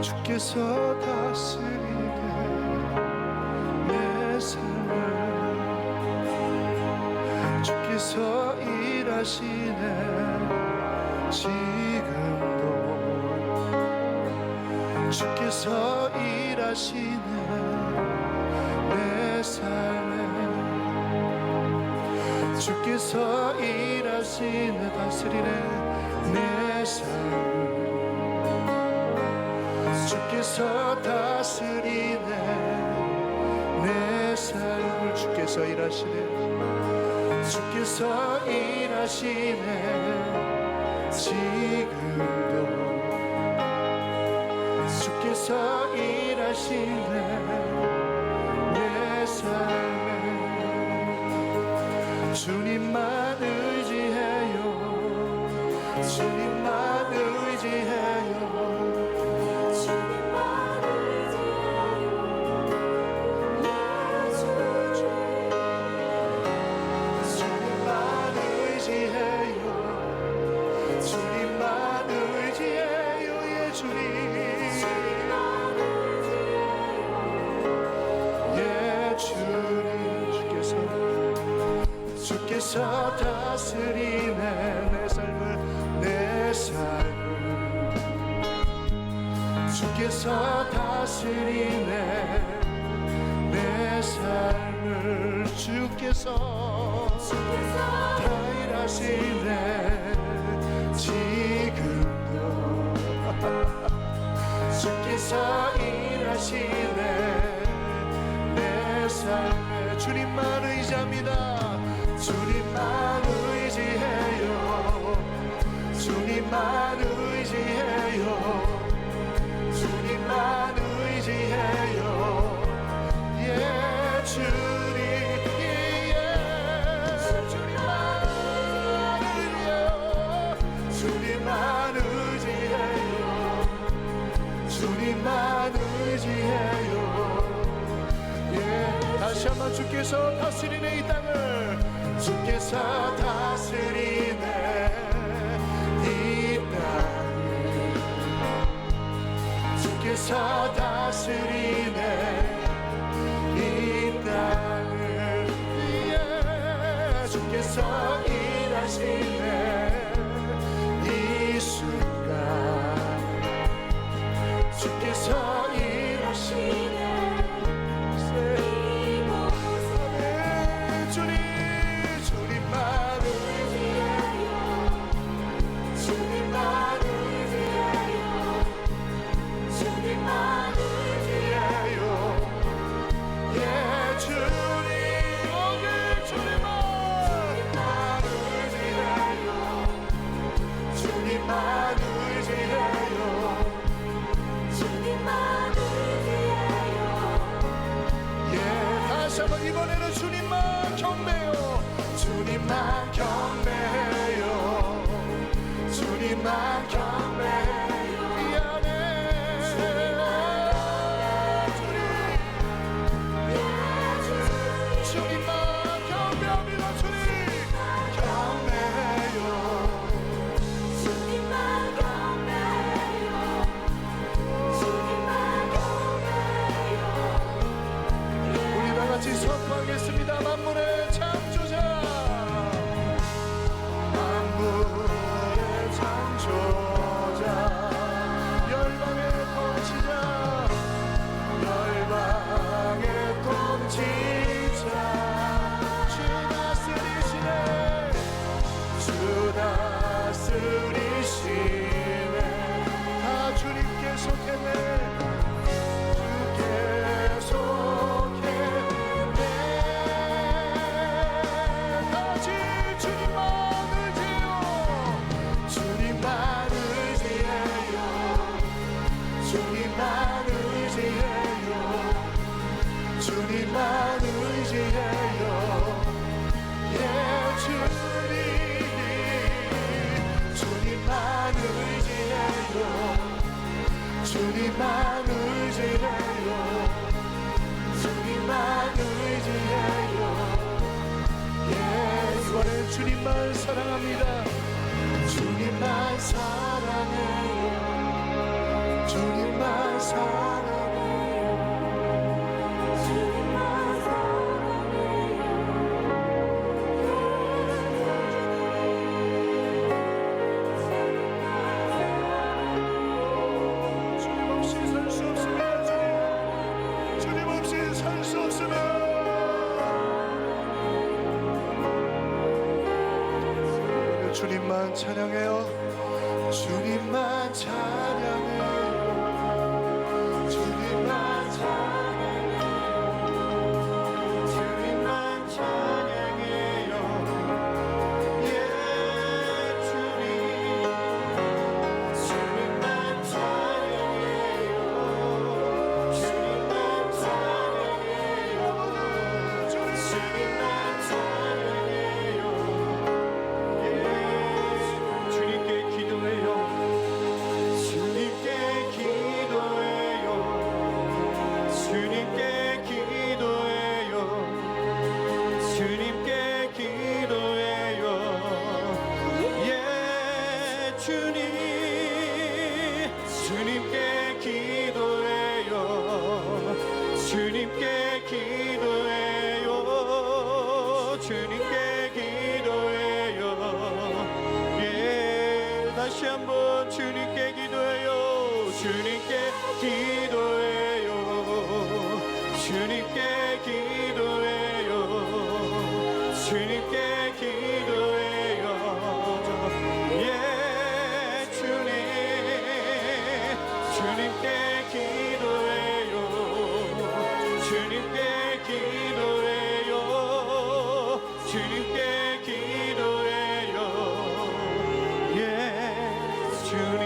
주께서 다스리네 내 삶을 주께서 일하시네 지금도 주께서 일하시네 내 삶에 주께서 일하시네 다스리네 내 삶을 주께서 다스리네 내 삶을 주께서 일하시네 주께서 일하시네 지금도 주께서 일하시네 내 삶에 주님만 의지해요 주님만 의지해요 주께서 다스리네 내 삶을 주께서 다스리네 내 삶을 주께서 다 일하시네 지금도 주께서 일하시네 내 삶에 주님만 의지합니다 주님만 의지해요 주님만 의지해요 주님만 의지해요 예 주님 예 주님만 의지해요 주님만 의지해요 예 다시 한번 주께서 다스리네 이 땅을 주께서 다스리네 이 땅을 주께서 다스리네 이 땅을 예 주께서 일하시네 이 순간 주께서 일하시네 이번에는 주님만 경배해요 주님만 경배해요 주님만 경배해요 미안해 주님만 경배합니다 주님 경배해요 주님만 경배해요 주님만 경배해요 우리 다 같이 선포하겠습니다 만물의 창조자 만물의 창조자 열방의 통치자 열방의 통치자 주 다스리시네 주 다스리시네 다 주님께 속했네 주께 속했네 다시 주님만 의지해요 주님만 의지해요 주님만 의지해요 주님만 의지해요 예 주님 주님만 의지해요 주님만 의지해요 주님만 의지해요 예 이번엔 주님만 사랑합니다 주님만 사랑해요 주님만 주님만 찬양해요. 주님만 찬양해요. 주님만 찬양해요. 주님만 찬양해요. 예, 주님. 주님만 찬양해요. 주님만 찬양해요. 주님만 찬양해요. 주님께 기도해요. 주님께 기도해요. 주님께 기도해요. 주님께 기도해요. 예, 주님. 주님께 기도해요. 주님께 기도해요. 주님께 기도해요. 다시 한번 주님께 기도해요. 주님께 기도해요. 주님께 기도해요. 주님께 기도해요. 예, 주님. 주님께 기도해요. 주님께 기도해요. 주님께 기도해요. 예, 주님.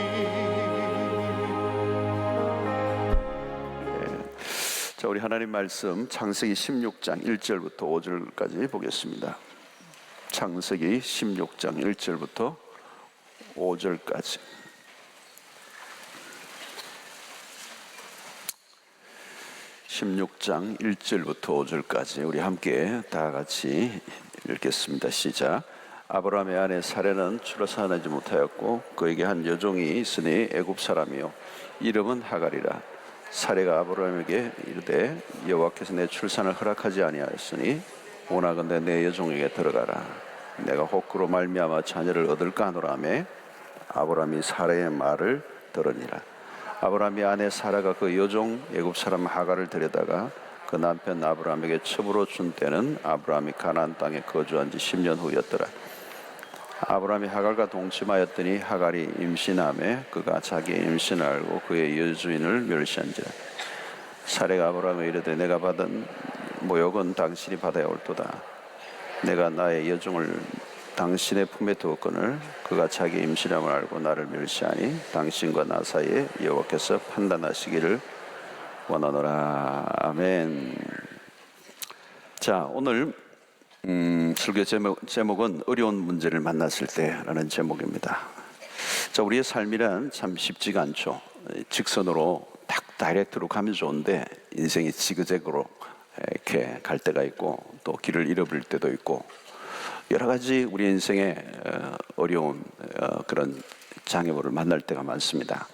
자, 우리 하나님 말씀 창세기 16장 1절부터 5절까지 보겠습니다. 창세기 16장 1절부터 5절까지. (16장) 1절부터 5절까지 우리 함께 다 같이 읽겠습니다. 시작. 아브라함의 아내 사레는 출산하지 못하였고 그에게 한 여종이 있으니 애굽 사람이요 이름은 하갈이라. 사레가 아브라함에게 이르되 여호와께서 내 출산을 허락하지 아니하였으니 원하건대 내 여종에게 들어가라. 내가 혹 그로 말미암아 자녀를 얻을까 하노라 하매 아브라함이 사레의 말을 들으니라. 아브라함이 아내 사라가 그 여종 애굽 사람 하갈을 데려다가 그 남편 아브라함에게 첩으로 준 때는 아브라함이 가나안 땅에 거주한 지 10년 후였더라. 아브라함이 하갈과 동침하였더니 하갈이 임신하매 그가 자기의 임신을 알고 그의 여주인을 멸시한지라. 사레가 아브라함에 이르되 내가 받은 모욕은 당신이 받아야 옳도다. 내가 나의 여종을 당신의 품에 두었거늘 그가 자기 임신함을 알고 나를 멸시하니 당신과 나 사이에 여호와께서 판단하시기를 원하노라. 아멘. 자, 오늘 설교 제목은 어려운 문제를 만났을 때라는 제목입니다. 자, 우리의 삶이란 참 쉽지가 않죠. 직선으로 딱 다이렉트로 가면 좋은데 인생이 지그재그로 이렇게 갈 때가 있고 또 길을 잃어버릴 때도 있고 여러 가지 우리 인생에 어려운 그런 장애물을 만날 때가 많습니다.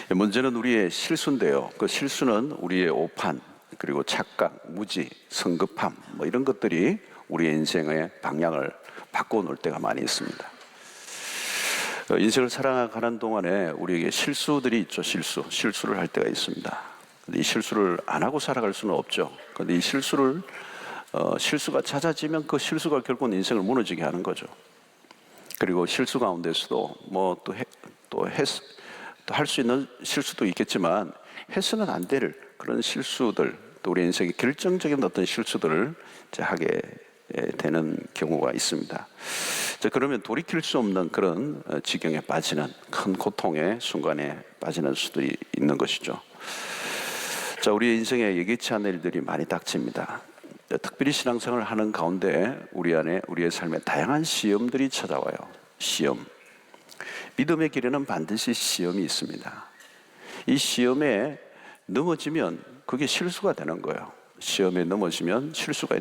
문제는 우리의 실수인데요. 그 실수는 우리의 오판, 그리고 착각, 무지, 성급함 뭐 이런 것들이 우리의 인생의 방향을 바꿔놓을 때가 많이 있습니다. 인생을 살아가는 동안에 우리에게 실수들이 있죠. 실수를 할 때가 있습니다. 근데 이 실수를 안 하고 살아갈 수는 없죠. 근데 이 실수가 잦아지면 그 실수가 결국은 인생을 무너지게 하는 거죠. 그리고 실수 가운데서도 뭐 또 할 수 있는 실수도 있겠지만 해서는 안 될 그런 실수들, 또 우리 인생의 결정적인 어떤 실수들을 하게 되는 경우가 있습니다. 자, 그러면 돌이킬 수 없는 그런 지경에 빠지는 큰 고통의 순간에 빠지는 수도 있는 것이죠. 자, 우리 인생에 예기치 않은 일들이 많이 닥칩니다. 특별히 신앙생활을 하는 가운데 우리의 삶에 다양한 시험들이 찾아와요. 시험. 믿음의 길에는 반드시 시험이 있습니다. 이 시험에 넘어지면 그게 실수가 되는 거예요. 시험에 넘어지면 실수가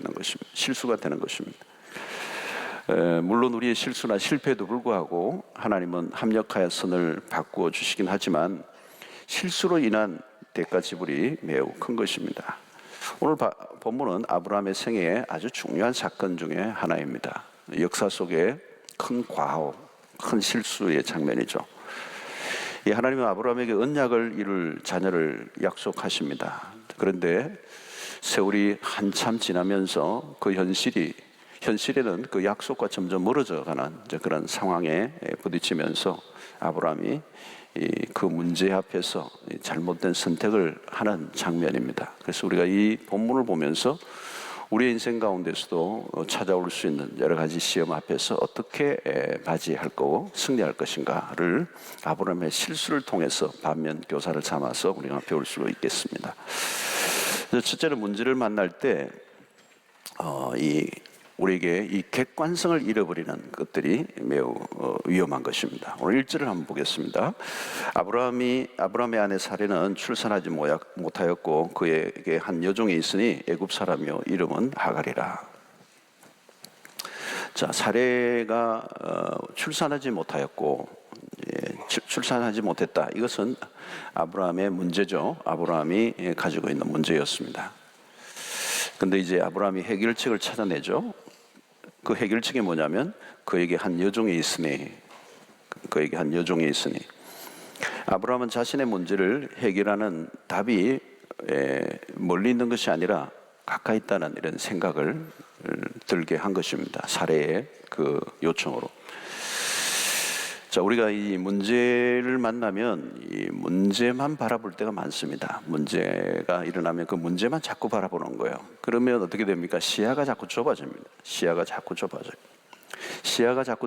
되는 것입니다. 물론 우리의 실수나 실패에도 불구하고 하나님은 합력하여 선을 바꾸어 주시긴 하지만 실수로 인한 대가 지불이 매우 큰 것입니다. 오늘 본문은 아브라함의 생애의 아주 중요한 사건 중에 하나입니다. 역사 속에 큰 과오, 큰 실수의 장면이죠. 하나님은 아브라함에게 언약을 이룰 자녀를 약속하십니다. 그런데 세월이 한참 지나면서 그 현실에는 그 약속과 점점 멀어져 가는 그런 상황에 부딪히면서 아브라함이 그 문제 앞에서 잘못된 선택을 하는 장면입니다. 그래서 우리가 이 본문을 보면서 우리의 인생 가운데서도 찾아올 수 있는 여러 가지 시험 앞에서 어떻게 맞이할 거고 승리할 것인가를 아브라함의 실수를 통해서 반면 교사를 삼아서 우리가 배울 수 있겠습니다. 첫째는 문제를 만날 때 우리에게 이 객관성을 잃어버리는 것들이 매우 위험한 것입니다. 오늘 1절을 한번 보겠습니다. 아브라함의 아내 사레는 출산하지 못하였고 그에게 한 여종이 있으니 애굽 사람이요 이름은 하갈이라. 자, 사레가 출산하지 못하였고 출산하지 못했다. 이것은 아브라함의 문제죠. 아브라함이 가지고 있는 문제였습니다. 근데 이제 아브라함이 해결책을 찾아내죠. 그 해결책이 뭐냐면 그에게 한 여종이 있으니 아브라함은 자신의 문제를 해결하는 답이 멀리 있는 것이 아니라 가까이 있다는 이런 생각을 들게 한 것입니다. 사례의 그 요청으로. 자, 우리가 이 문제를 만나면 이 문제만 바라볼 때가 많습니다. 문제가 일어나면 그 문제만 자꾸 바라보는 거예요. 그러면 어떻게 됩니까? 시야가 자꾸 좁아집니다. 시야가 자꾸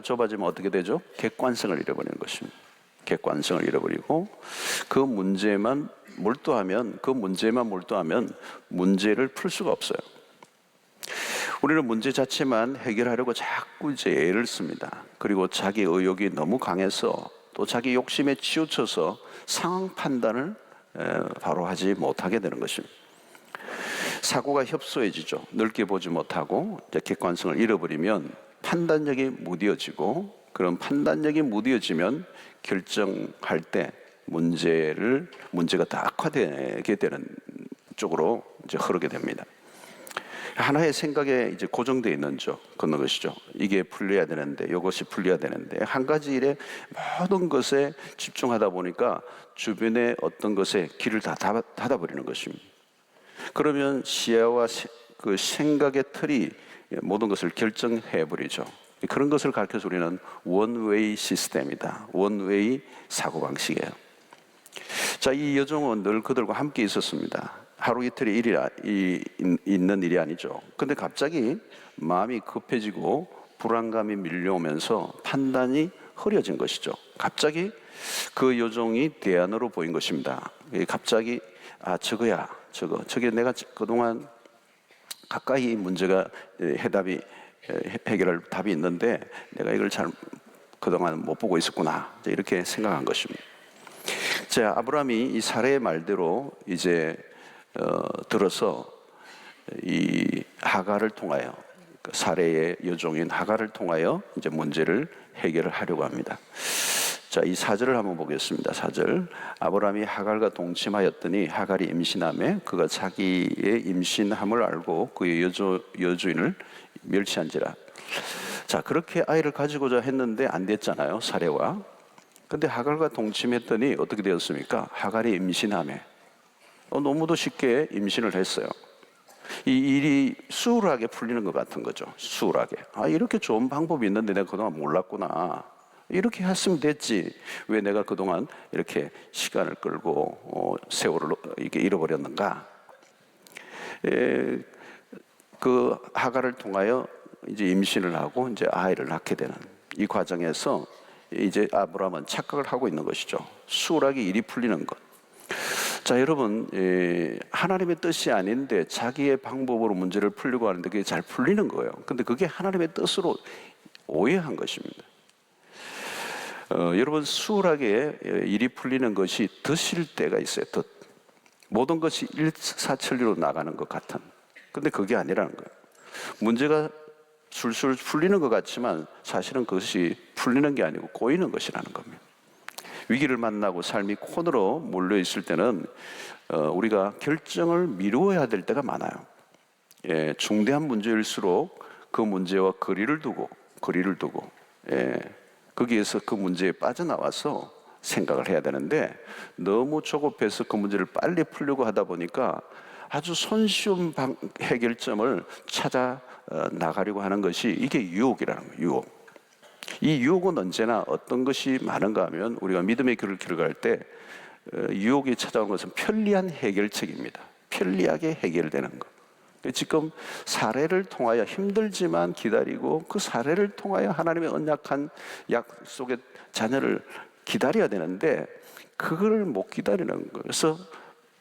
좁아지면 어떻게 되죠? 객관성을 잃어버리는 것입니다. 객관성을 잃어버리고 그 문제만 몰두하면 문제를 풀 수가 없어요. 우리는 문제 자체만 해결하려고 자꾸 이제 애를 씁니다. 그리고 자기 의욕이 너무 강해서 또 자기 욕심에 치우쳐서 상황 판단을 바로 하지 못하게 되는 것입니다. 사고가 협소해지죠. 넓게 보지 못하고 이제 객관성을 잃어버리면 판단력이 무뎌지고, 그런 판단력이 무뎌지면 결정할 때 문제가 더 악화되게 되는 쪽으로 이제 흐르게 됩니다. 하나의 생각에 이제 고정되어 있는 그런 것이죠. 이게 풀려야 되는데, 이것이 풀려야 되는데, 한 가지 일에 모든 것에 집중하다 보니까 주변의 어떤 것에 길을 다 닫아버리는 것입니다. 그러면 시야와 그 생각의 틀이 모든 것을 결정해버리죠. 그런 것을 가르쳐서 우리는 원웨이 시스템이다. 원웨이 사고방식이에요. 자, 이 여종은 늘 그들과 함께 있었습니다. 하루 이틀의 있는 일이 아니죠. 근데 갑자기 마음이 급해지고 불안감이 밀려오면서 판단이 흐려진 것이죠. 갑자기 그 여종이 대안으로 보인 것입니다. 갑자기 저게 내가 그동안 가까이 문제가 해결할 답이 있는데 내가 이걸 그동안 못 보고 있었구나, 이렇게 생각한 것입니다. 자, 아브라함이 이 사례의 말대로 이제 들어서 이 하갈을 통하여, 사례의 여종인 하갈을 통하여 이제 문제를 해결을 하려고 합니다. 자, 이 4절을 한번 보겠습니다. 4절. 아브라함이 하갈과 동침하였더니 하갈이 임신하매 그가 자기의 임신함을 알고 그의 여주인을 멸치한지라. 자, 그렇게 아이를 가지고자 했는데 안 됐잖아요, 사례와. 근데 하갈과 동침했더니 어떻게 되었습니까? 하갈이 임신하매 너무도 쉽게 임신을 했어요. 이 일이 수월하게 풀리는 것 같은 거죠. 수월하게. 이렇게 좋은 방법이 있는데 내가 그동안 몰랐구나. 이렇게 했으면 됐지. 왜 내가 그동안 이렇게 시간을 끌고 세월을 이렇게 잃어버렸는가? 그 하갈을 통하여 이제 임신을 하고 이제 아이를 낳게 되는 이 과정에서 이제 아브라함은 착각을 하고 있는 것이죠. 수월하게 일이 풀리는 것. 자, 여러분, 하나님의 뜻이 아닌데 자기의 방법으로 문제를 풀려고 하는데 그게 잘 풀리는 거예요. 근데 그게 하나님의 뜻으로 오해한 것입니다. 여러분, 수월하게 일이 풀리는 것이 덫일 때가 있어요. 덫. 모든 것이 일사천리로 나가는 것 같은. 근데 그게 아니라는 거예요. 문제가 술술 풀리는 것 같지만 사실은 그것이 풀리는 게 아니고 꼬이는 것이라는 겁니다. 위기를 만나고 삶이 코너로 몰려 있을 때는 우리가 결정을 미루어야 될 때가 많아요. 중대한 문제일수록 그 문제와 거리를 두고 거기에서 그 문제에 빠져나와서 생각을 해야 되는데, 너무 조급해서 그 문제를 빨리 풀려고 하다 보니까 아주 손쉬운 해결점을 찾아 나가려고 하는 것이, 이게 유혹이라는 거예요. 유혹. 이 유혹은 언제나 어떤 것이 많은가 하면, 우리가 믿음의 길을 길어갈 때 유혹이 찾아오는 것은 편리한 해결책입니다. 편리하게 해결되는 것. 지금 사례를 통하여 힘들지만 기다리고, 그 사례를 통하여 하나님의 언약한 약속의 자녀를 기다려야 되는데, 그걸 못 기다리는 거예요. 그래서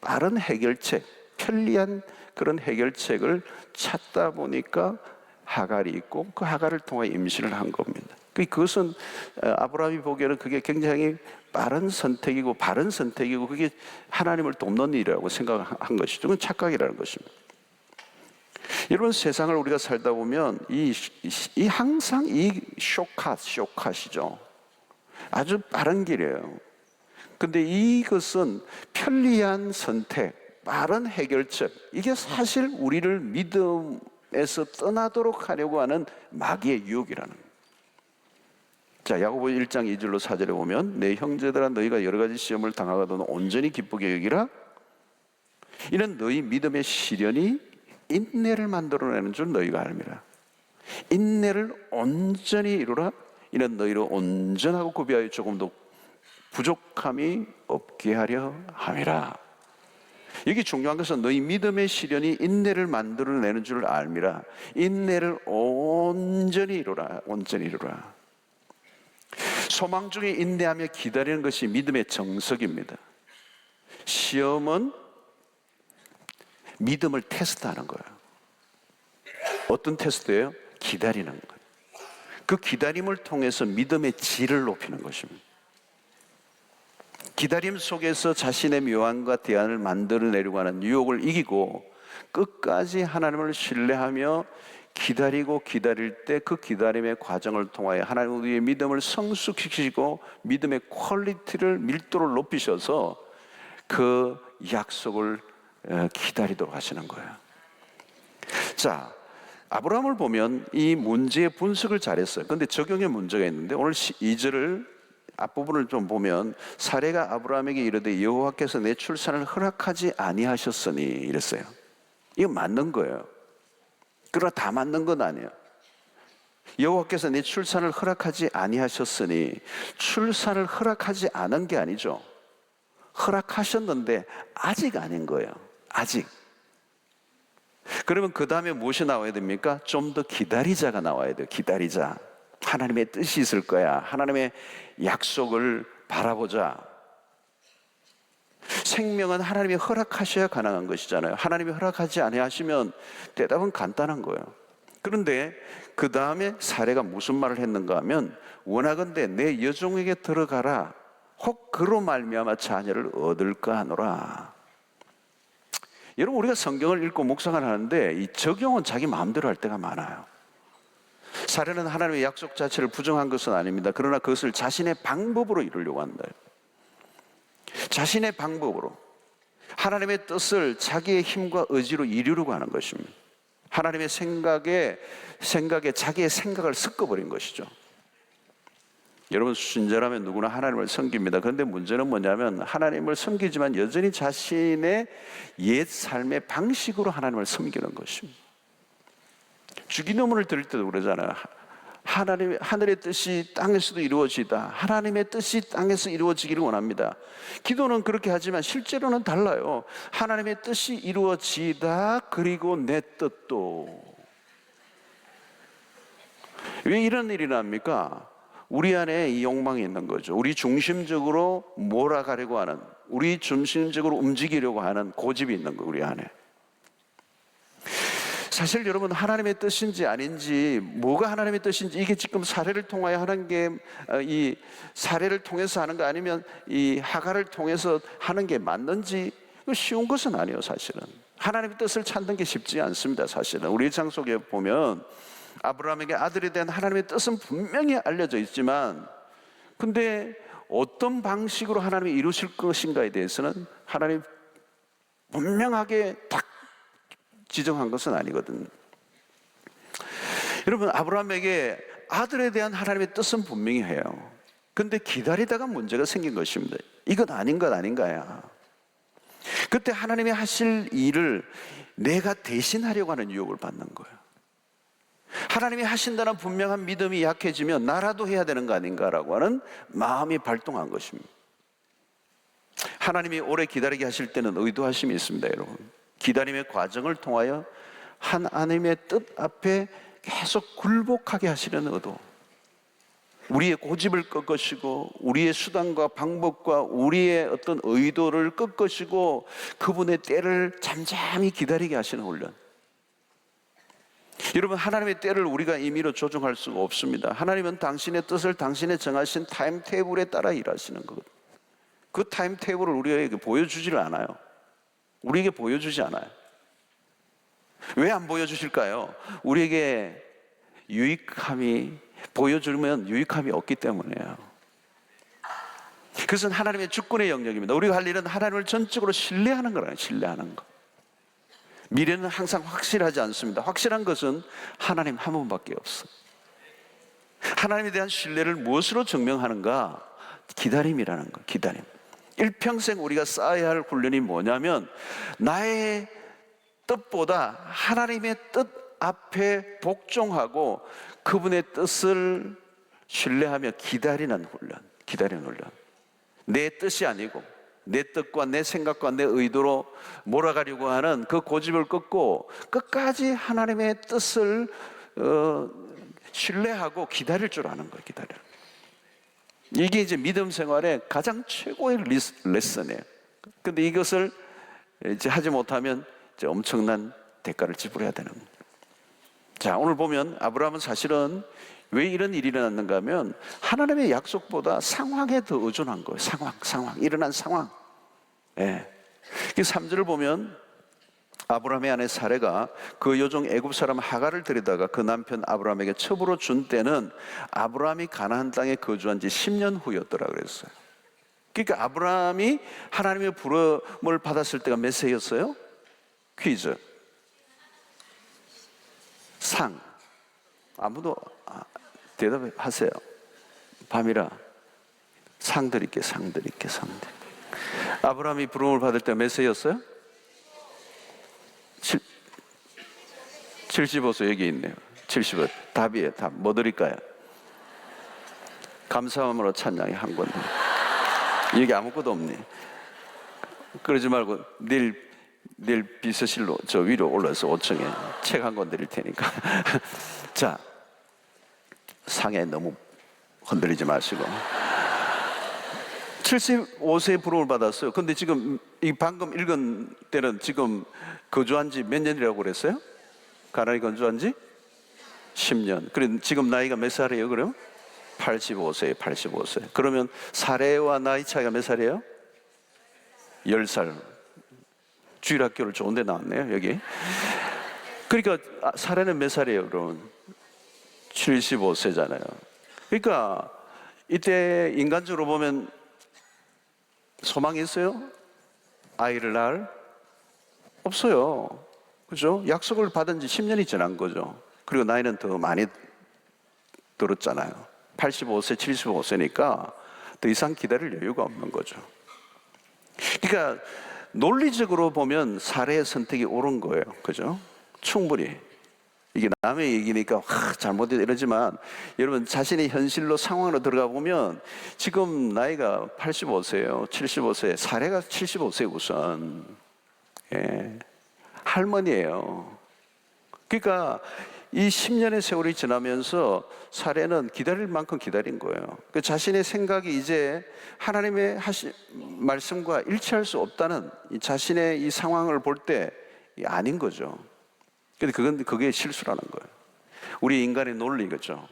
빠른 해결책, 편리한 그런 해결책을 찾다 보니까 하갈이 있고, 그 하갈을 통해 임신을 한 겁니다. 그것은 아브라함이 보기에는 그게 굉장히 빠른 선택이고 바른 선택이고, 그게 하나님을 돕는 일이라고 생각한 것이죠. 그건 착각이라는 것입니다. 여러분, 세상을 우리가 살다 보면 항상 이 쇼컷이죠. 아주 빠른 길이에요. 근데 이것은 편리한 선택, 빠른 해결책, 이게 사실 우리를 믿음에서 떠나도록 하려고 하는 마귀의 유혹이라는 거예요. 자, 야고보 1장 2절로 4절에 보면, 내 형제들아, 너희가 여러 가지 시험을 당하거든 온전히 기쁘게 여기라. 이는 너희 믿음의 시련이 인내를 만들어내는 줄 너희가 알미라. 인내를 온전히 이루라. 이는 너희로 온전하고 구비하여 조금도 부족함이 없게 하려 함이라. 여기 중요한 것은 너희 믿음의 시련이 인내를 만들어내는 줄 알미라. 인내를 온전히 이루라. 온전히 이루라. 소망 중에 인내하며 기다리는 것이 믿음의 정석입니다. 시험은 믿음을 테스트하는 거예요. 어떤 테스트예요? 기다리는 거예요. 그 기다림을 통해서 믿음의 질을 높이는 것입니다. 기다림 속에서 자신의 묘안과 대안을 만들어내려고 하는 유혹을 이기고, 끝까지 하나님을 신뢰하며 기다리고 기다릴 때, 그 기다림의 과정을 통하여 하나님 우리의 믿음을 성숙시키시고 믿음의 퀄리티를, 밀도를 높이셔서 그 약속을 기다리도록 하시는 거예요. 자, 아브라함을 보면 이 문제의 분석을 잘했어요. 그런데 적용에 문제가 있는데, 오늘 2절을 앞부분을 좀 보면, 사례가 아브라함에게 이르되 여호와께서 내 출산을 허락하지 아니하셨으니 이랬어요. 이거 맞는 거예요. 그러나 다 맞는 건 아니에요. 여호와께서 내 출산을 허락하지 아니하셨으니, 출산을 허락하지 않은 게 아니죠. 허락하셨는데 아직 아닌 거예요. 아직. 그러면 그 다음에 무엇이 나와야 됩니까? 좀 더 기다리자가 나와야 돼요. 기다리자. 하나님의 뜻이 있을 거야. 하나님의 약속을 바라보자. 생명은 하나님이 허락하셔야 가능한 것이잖아요. 하나님이 허락하지 아니하시면 대답은 간단한 거예요. 그런데 그 다음에 사례가 무슨 말을 했는가 하면, 원하건대 내 여종에게 들어가라. 혹 그로 말미암아 자녀를 얻을까 하노라. 여러분, 우리가 성경을 읽고 묵상을 하는데 이 적용은 자기 마음대로 할 때가 많아요. 사례는 하나님의 약속 자체를 부정한 것은 아닙니다. 그러나 그것을 자신의 방법으로 이루려고 한다. 자신의 방법으로 하나님의 뜻을 자기의 힘과 의지로 이루려고 하는 것입니다. 하나님의 생각에 자기의 생각을 섞어버린 것이죠. 여러분, 순전하면 누구나 하나님을 섬깁니다. 그런데 문제는 뭐냐면, 하나님을 섬기지만 여전히 자신의 옛 삶의 방식으로 하나님을 섬기는 것입니다. 주기도문을 드릴 때도 그러잖아요. 하늘의 뜻이 땅에서도 이루어지다. 하나님의 뜻이 땅에서 이루어지기를 원합니다. 기도는 그렇게 하지만 실제로는 달라요. 하나님의 뜻이 이루어지다. 그리고 내 뜻도. 왜 이런 일이 납니까? 우리 안에 이 욕망이 있는 거죠. 우리 중심적으로 몰아가려고 하는, 우리 중심적으로 움직이려고 하는 고집이 있는 거예요. 우리 안에. 사실 여러분, 하나님의 뜻인지 아닌지, 뭐가 하나님의 뜻인지, 이게 지금 사례를 통하여 하는 게, 이 사례를 통해서 하는 거 아니면 이 하갈을 통해서 하는 게 맞는지, 쉬운 것은 아니에요. 사실은 하나님의 뜻을 찾는 게 쉽지 않습니다. 사실은 우리 일상 속에 보면 아브라함에게 아들에 대한 하나님의 뜻은 분명히 알려져 있지만, 근데 어떤 방식으로 하나님이 이루실 것인가에 대해서는 하나님 분명하게 딱 지정한 것은 아니거든. 여러분, 아브라함에게 아들에 대한 하나님의 뜻은 분명히 해요. 근데 기다리다가 문제가 생긴 것입니다. 이건 아닌 것 아닌가야. 그때 하나님이 하실 일을 내가 대신하려고 하는 유혹을 받는 거예요. 하나님이 하신다는 분명한 믿음이 약해지면 나라도 해야 되는 거 아닌가라고 하는 마음이 발동한 것입니다. 하나님이 오래 기다리게 하실 때는 의도하심이 있습니다, 여러분. 기다림의 과정을 통하여 하나님의 뜻 앞에 계속 굴복하게 하시는 의도. 우리의 고집을 꺾으시고 우리의 수단과 방법과 우리의 어떤 의도를 꺾으시고 그분의 때를 잠잠히 기다리게 하시는 훈련. 여러분, 하나님의 때를 우리가 임의로 조정할 수가 없습니다. 하나님은 당신의 뜻을 당신의 정하신 타임테이블에 따라 일하시는 것. 그 타임테이블을 우리에게 보여주지를 않아요. 우리에게 보여주지 않아요. 왜 안 보여주실까요? 우리에게 보여주면 유익함이 없기 때문이에요. 그것은 하나님의 주권의 영역입니다. 우리가 할 일은 하나님을 전적으로 신뢰하는 거라요. 신뢰하는 거. 미래는 항상 확실하지 않습니다. 확실한 것은 하나님 한 분밖에 없어. 하나님에 대한 신뢰를 무엇으로 증명하는가? 기다림이라는 거. 기다림. 일평생 우리가 쌓아야 할 훈련이 뭐냐면 나의 뜻보다 하나님의 뜻 앞에 복종하고 그분의 뜻을 신뢰하며 기다리는 훈련. 기다리는 훈련. 내 뜻이 아니고 내 뜻과 내 생각과 내 의도로 몰아가려고 하는 그 고집을 끊고 끝까지 하나님의 뜻을 신뢰하고 기다릴 줄 아는 거예요. 기다려. 이게 이제 믿음 생활의 가장 최고의 레슨이에요. 근데 이것을 이제 하지 못하면 이제 엄청난 대가를 지불해야 되는 거예요. 자, 오늘 보면 아브라함은 사실은 왜 이런 일이 일어났는가 하면 하나님의 약속보다 상황에 더 의존한 거예요. 상황, 일어난 상황. 예. 3절을 보면 아브라함의 아내 사레가 그 여종 애굽 사람 하갈을 데려다가 그 남편 아브라함에게 첩으로 준 때는 아브라함이 가나안 땅에 거주한 지 10년 후였더라 그랬어요. 그러니까 아브라함이 하나님의 부름을 받았을 때가 몇 세였어요? 퀴즈. 상. 아무도 대답하세요. 밤이라 상 드릴게. 아브라함이 부름을 받을 때 몇 세였어요? 75세. 여기 있네요. 75. 답이에요. 답. 뭐 드릴까요? 감사함으로 찬양이 한 건데. 여기 아무것도 없니? 그러지 말고 내일 비서실로 저 위로 올라서 5층에 책 한 권 드릴 테니까. 자, 상에 너무 흔들리지 마시고. 75세에 부름을 받았어요. 근데 지금 이 방금 읽은 때는 지금 거주한 지 몇 년이라고 그랬어요? 가나안에 거주한 지 10년. 그래 지금 나이가 몇 살이에요? 그럼 85세. 그러면 사례와 나이 차이가 몇 살이에요? 10살. 주일학교를 좋은 데 나왔네요, 여기. 그러니까 사례는 몇 살이에요, 그러면? 75세잖아요. 그러니까 이때 인간적으로 보면 소망이 있어요? 아이를 낳을? 없어요. 그죠? 약속을 받은 지 10년이 지난 거죠. 그리고 나이는 더 많이 들었잖아요. 85세, 75세니까 더 이상 기다릴 여유가 없는 거죠. 그러니까 논리적으로 보면 사례의 선택이 옳은 거예요. 그죠? 충분히. 이게 남의 얘기니까 잘못했다 이러지만 여러분 자신의 현실로 상황으로 들어가 보면 지금 나이가 85세예요. 75세. 사례가 75세 우선. 예. 할머니예요. 그러니까 이 10년의 세월이 지나면서 사례는 기다릴 만큼 기다린 거예요. 그 자신의 생각이 이제 하나님의 말씀과 일치할 수 없다는 이 자신의 이 상황을 볼 때 아닌 거죠. 근데 그게 실수라는 거예요. 우리 인간의 논리겠죠.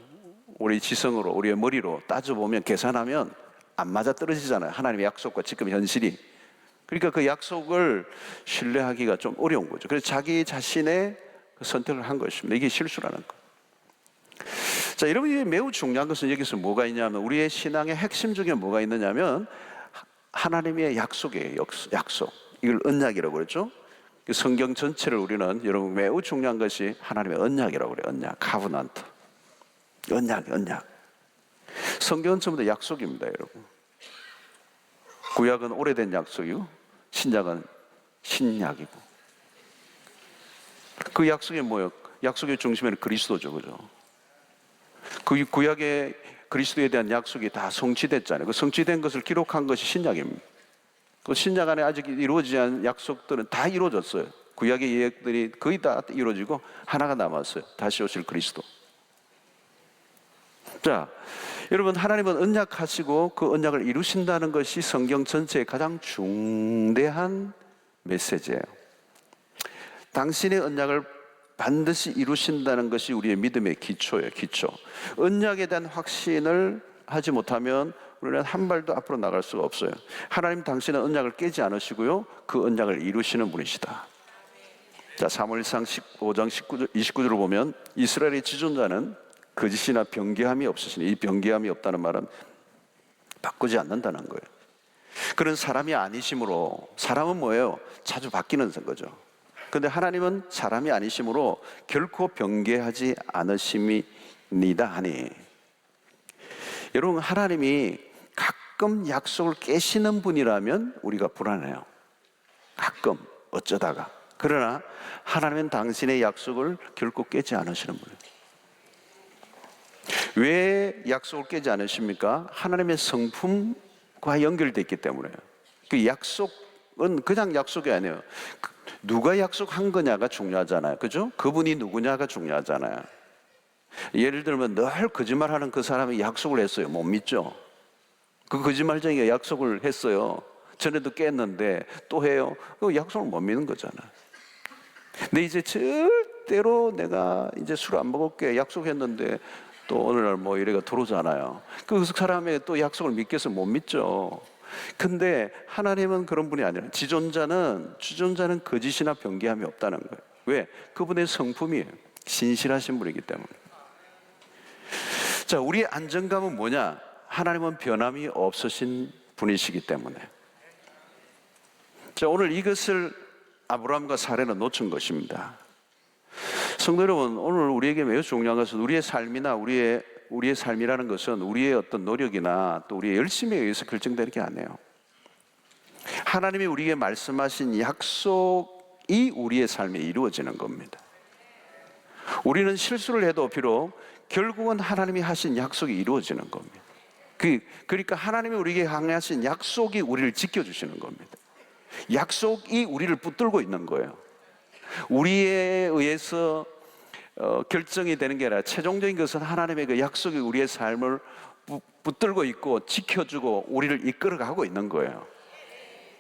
우리 지성으로, 우리의 머리로 따져보면 계산하면 안 맞아 떨어지잖아요. 하나님의 약속과 지금 현실이. 그러니까 그 약속을 신뢰하기가 좀 어려운 거죠. 그래서 자기 자신의 선택을 한 것입니다. 이게 실수라는 거. 자, 여러분이 매우 중요한 것은 여기서 뭐가 있냐면, 우리의 신앙의 핵심 중에 뭐가 있느냐면 하나님의 약속이에요. 약속. 이걸 언약이라고 그랬죠. 성경 전체를 우리는, 여러분, 매우 중요한 것이 하나님의 언약이라고 그래요. 언약, 카브넌트. 언약. 성경은 전부 다 약속입니다, 여러분. 구약은 오래된 약속이고 신약은 신약이고. 그 약속이 뭐예요? 약속의 중심에는 그리스도죠, 그죠? 그 구약의 그리스도에 대한 약속이 다 성취됐잖아요. 그 성취된 것을 기록한 것이 신약입니다. 그 신약 안에 아직 이루어지지 않은 약속들은 다 이루어졌어요. 구약의 예약들이 거의 다 이루어지고 하나가 남았어요. 다시 오실 그리스도. 자, 여러분, 하나님은 언약하시고 그 언약을 이루신다는 것이 성경 전체의 가장 중대한 메시지예요. 당신의 언약을 반드시 이루신다는 것이 우리의 믿음의 기초예요. 기초. 언약에 대한 확신을 하지 못하면 우리는 한 발도 앞으로 나갈 수가 없어요. 하나님 당신은 언약을 깨지 않으시고요, 그 언약을 이루시는 분이시다. 자, 사무엘상 15장 29절을 보면 이스라엘의 지존자는 거짓이나 변개함이 없으시니, 이 변개함이 없다는 말은 바꾸지 않는다는 거예요. 그런 사람이 아니심으로, 사람은 뭐예요? 자주 바뀌는 거죠. 그런데 하나님은 사람이 아니심으로 결코 변개하지 않으심이니다 하니, 여러분, 하나님이 가끔 약속을 깨시는 분이라면 우리가 불안해요. 가끔, 어쩌다가. 그러나 하나님은 당신의 약속을 결코 깨지 않으시는 분이에요. 왜 약속을 깨지 않으십니까? 하나님의 성품과 연결되어 있기 때문에요. 그 약속은 그냥 약속이 아니에요. 누가 약속한 거냐가 중요하잖아요. 그죠? 그분이 누구냐가 중요하잖아요. 예를 들면 늘 거짓말하는 그 사람이 약속을 했어요. 못 믿죠? 그 거짓말쟁이가 약속을 했어요. 전에도 깼는데 또 해요. 그 약속을 못 믿는 거잖아요. 근데 이제 절대로 내가 이제 술 안 먹을게 약속했는데 또 오늘날 뭐 이래가 들어오잖아요. 그 사람의 또 약속을 믿겠어? 못 믿죠. 근데 하나님은 그런 분이 아니라 주존자는 거짓이나 변개함이 없다는 거예요. 왜? 그분의 성품이에요. 신실하신 분이기 때문에. 자, 우리의 안정감은 뭐냐? 하나님은 변함이 없으신 분이시기 때문에. 자, 오늘 이것을 아브라함과 사례는 놓친 것입니다. 성도 여러분, 오늘 우리에게 매우 중요한 것은 우리의 삶이나 우리의 삶이라는 것은 우리의 어떤 노력이나 또 우리의 열심에 의해서 결정되는 게 아니에요. 하나님이 우리에게 말씀하신 약속이 우리의 삶에 이루어지는 겁니다. 우리는 실수를 해도 비록 결국은 하나님이 하신 약속이 이루어지는 겁니다. 그러니까 하나님이 우리에게 강하신 약속이 우리를 지켜주시는 겁니다. 약속이 우리를 붙들고 있는 거예요. 우리에 의해서 결정이 되는 게 아니라 최종적인 것은 하나님의 그 약속이 우리의 삶을 붙들고 있고 지켜주고 우리를 이끌어가고 있는 거예요.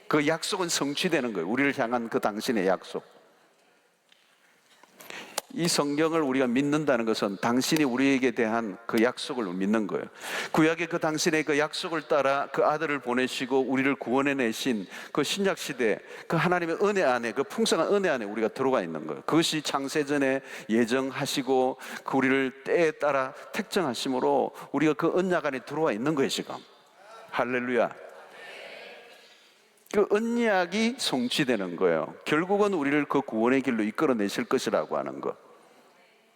그 약속은 성취되는 거예요. 우리를 향한 그 당신의 약속. 이 성경을 우리가 믿는다는 것은 당신이 우리에게 대한 그 약속을 믿는 거예요. 구약의 그 당신의 그 약속을 따라 그 아들을 보내시고 우리를 구원해내신 그 신약시대 그 하나님의 은혜 안에, 그 풍성한 은혜 안에 우리가 들어가 있는 거예요. 그것이 창세전에 예정하시고 그 우리를 때에 따라 택정하심으로 우리가 그 언약 안에 들어와 있는 거예요, 지금. 할렐루야. 그 언약이 성취되는 거예요. 결국은 우리를 그 구원의 길로 이끌어내실 것이라고 하는 것.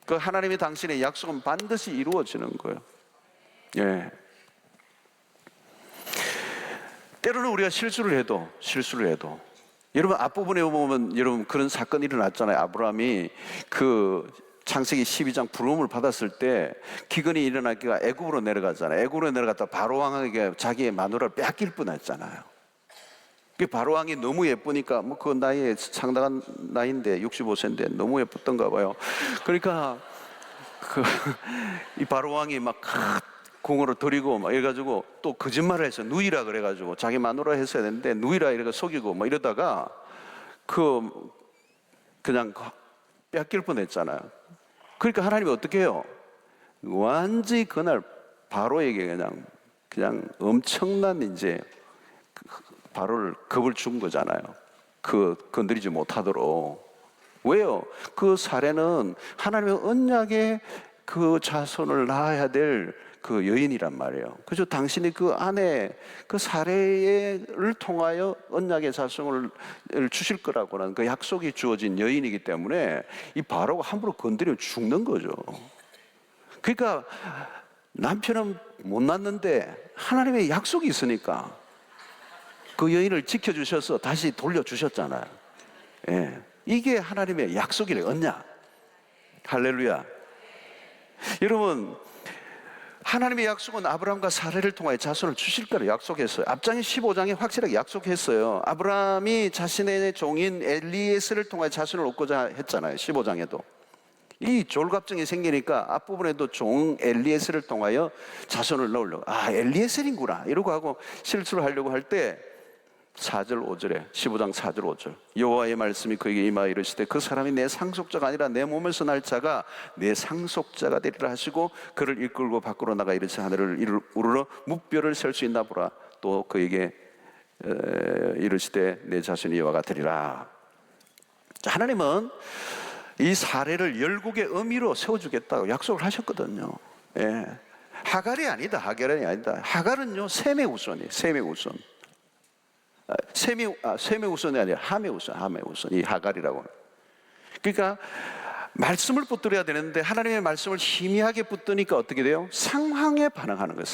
그 하나님의 당신의 약속은 반드시 이루어지는 거예요. 예. 때로는 우리가 실수를 해도 여러분 앞부분에 보면 여러분 그런 사건이 일어났잖아요. 아브라함이 그 창세기 12장 부름을 받았을 때 기근이 일어나기가 애굽으로 내려가잖아요. 애굽으로 내려갔다 바로 왕에게 자기의 마누라를 빼앗길 뻔했잖아요. 바로 왕이 너무 예쁘니까 뭐 그 나이에 상당한 나이인데 65세인데 너무 예뻤던가 봐요. 그러니까 이 바로 왕이 막 궁으로 들이고 막 이래가지고 또 거짓말을 했어요. 누이라 그래가지고 자기 마누라 했어야 되는데 누이라 이래가 속이고 막 이러다가 그냥 뺏길 뻔했잖아요. 그러니까 하나님이 어떻게 해요? 완전히 그날 바로에게 그냥 엄청난 이제 바로를 겁을 준 거잖아요. 건드리지 못하도록. 왜요? 그 사례는 하나님의 언약의 그 자손을 낳아야 될 그 여인이란 말이에요. 그죠? 당신이 그 아내, 그 사례를 통하여 언약의 자손을 주실 거라고는 그 약속이 주어진 여인이기 때문에 이 바로가 함부로 건드리면 죽는 거죠. 그러니까 남편은 못 낳는데 하나님의 약속이 있으니까 그 여인을 지켜주셔서 다시 돌려주셨잖아요. 예. 이게 하나님의 약속이래, 언약. 할렐루야. 여러분, 하나님의 약속은 아브라함과 사례를 통하여 자손을 주실 거를 약속했어요. 앞장에 15장에 확실하게 약속했어요. 아브라함이 자신의 종인 엘리에스를 통하여 자손을 얻고자 했잖아요. 15장에도. 이 졸갑증이 생기니까 앞부분에도 종 엘리에스를 통하여 자손을 넣으려고, 엘리에셀인구나 이러고 하고 실수를 하려고 할 때 4절 5절에 15장 4절 5절 여호와의 말씀이 그에게 임하여 이르시되 그 사람이 내 상속자가 아니라 내 몸에서 날 자가 내 상속자가 되리라 하시고 그를 이끌고 밖으로 나가 이르시 하늘을 우러러 묵별을 셀 수 있나 보라. 또 그에게 이르시되 내 자손이 이와 같으리라. 하나님은 이 사례를 열국의 어미로 세워주겠다고 약속을 하셨거든요. 예. 하갈이 아니다. 하갈은요 셈의 우선이에요. 셈의 우선. 셈의 우선이 아니라 함의 우선. 이 하갈이라고. 그러니까 말씀을 붙들어야 되는데 하나님의 말씀을 희미하게 붙드니까 어떻게 돼요? 상황에 반응하는 거예요.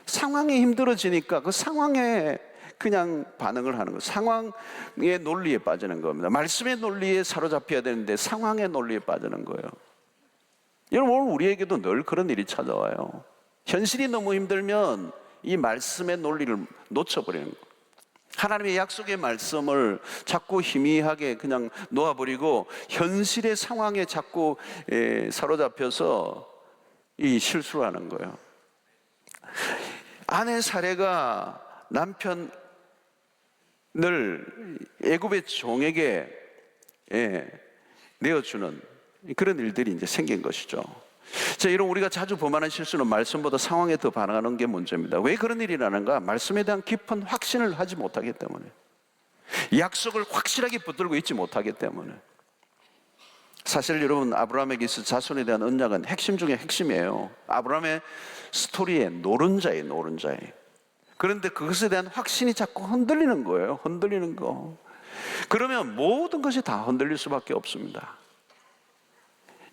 상황이 힘들어지니까 그 상황에 그냥 반응을 하는 거예요. 상황의 논리에 빠지는 겁니다. 말씀의 논리에 사로잡혀야 되는데 상황의 논리에 빠지는 거예요. 여러분, 오늘 우리에게도 늘 그런 일이 찾아와요. 현실이 너무 힘들면 이 말씀의 논리를 놓쳐버리는 거예요. 하나님의 약속의 말씀을 자꾸 희미하게 그냥 놓아버리고 현실의 상황에 자꾸 사로잡혀서 이 실수를 하는 거예요. 아내 사례가 남편을 애굽의 종에게 내어주는 그런 일들이 이제 생긴 것이죠. 자, 이런 우리가 자주 범하는 실수는 말씀보다 상황에 더 반응하는 게 문제입니다. 왜 그런 일이 일어나는가? 말씀에 대한 깊은 확신을 하지 못하기 때문에, 약속을 확실하게 붙들고 있지 못하기 때문에. 사실 여러분, 아브라함에게 있어 자손에 대한 언약은 핵심 중에 핵심이에요. 아브라함의 스토리의 노른자예요. 그런데 그것에 대한 확신이 자꾸 흔들리는 거예요. 흔들리는 거. 그러면 모든 것이 다 흔들릴 수밖에 없습니다.